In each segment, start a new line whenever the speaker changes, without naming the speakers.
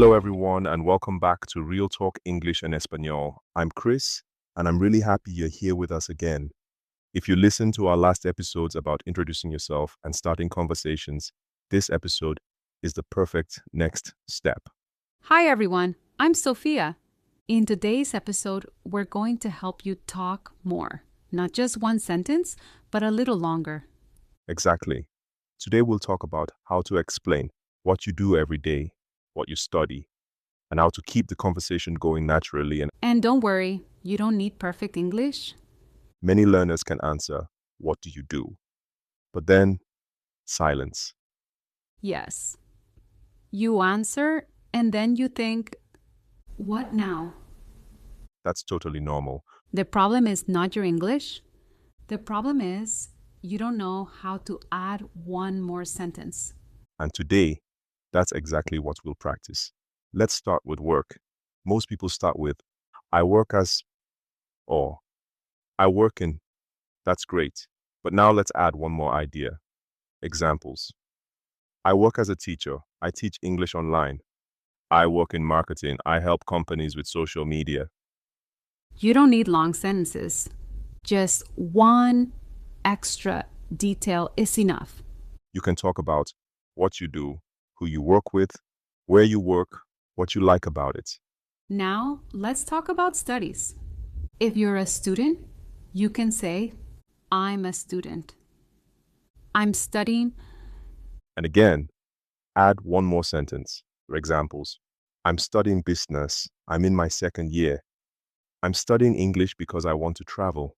Hello, everyone, and welcome back to Real Talk English and Español. I'm Chris, and I'm really happy you're here with us again. If you listened to our last episodes about introducing yourself and starting conversations, this episode is the perfect next step.
Hi everyone, I'm Sofía. In today's episode, we're going to help you talk more. Not just one sentence, but a little longer.
Exactly. Today we'll talk about how to explain what you do every day, what you study, and how to keep the conversation going naturally. And
And don't worry, you don't need perfect English.
many learners can answer, "What do you do?" But then, silence.
Yes. You answer and then you think, what now?
That's totally normal.
The problem is not your English. The problem is you don't know how to add one more sentence.
And today, that's exactly what we'll practice. Let's start with work. Most people start with, "I work as," or "I work in." That's great. But now let's add one more idea. Examples. I work as a teacher. I teach English online. I work in marketing. I help companies with social media.
You don't need long sentences. Just one extra detail is enough.
You can talk about what you do, who you work with, where you work, what you like about it.
Now, let's talk about studies. If you're a student, you can say, I'm a student. I'm studying.
And again, add one more sentence. For examples, I'm studying business. I'm in my second year. I'm studying English because I want to travel.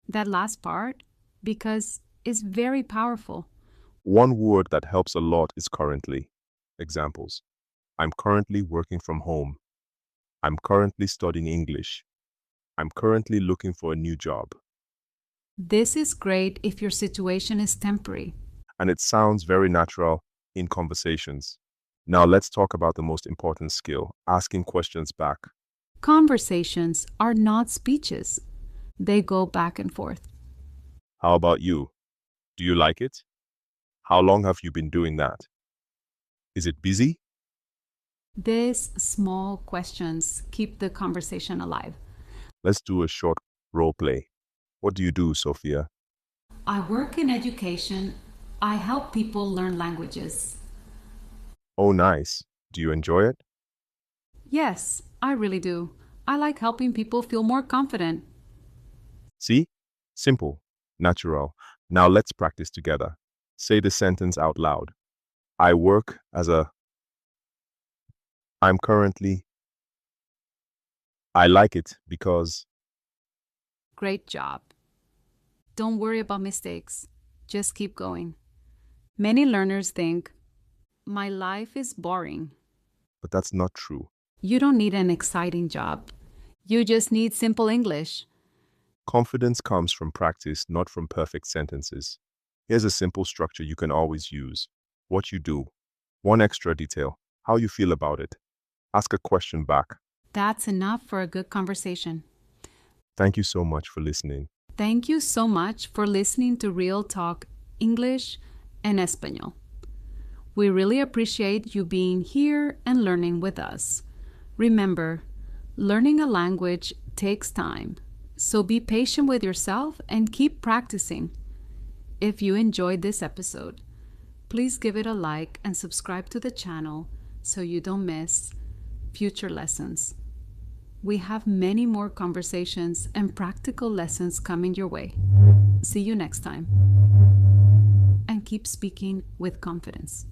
That last part, because it's very powerful.
One word that helps a lot is currently. Examples, I'm currently working from home. I'm currently studying English. I'm currently looking for a new job.
This is great if your situation is temporary.
And it sounds very natural in conversations. Now let's talk about the most important skill, asking questions back.
Conversations are not speeches, they go back and forth.
How about you? Do you like it? How long have you been doing that? Is it busy?
These small questions keep the conversation alive.
Let's do a short role play. What do you do, Sofía?
I work in education. I help people learn languages.
Oh, nice. Do you enjoy it?
Yes, I really do. I like helping people feel more confident.
See? Simple, natural. Now let's practice together. Say the sentence out loud. I work as a. I'm currently. I like it because.
Great job. Don't worry about mistakes. Just keep going. Many learners think, my life is boring.
But that's not true.
You don't need an exciting job. You just need simple English.
Confidence comes from practice, not from perfect sentences. Here's a simple structure you can always use. What you do. One extra detail. How you feel about it. Ask a question back.
That's enough for a good conversation.
Thank you so much for listening.
Thank you so much for listening to Real Talk English and Español. We really appreciate you being here and learning with us. Remember, learning a language takes time, so be patient with yourself and keep practicing. If you enjoyed this episode, please give it a like and subscribe to the channel so you don't miss future lessons. We have many more conversations and practical lessons coming your way. See you next time. And keep speaking with confidence.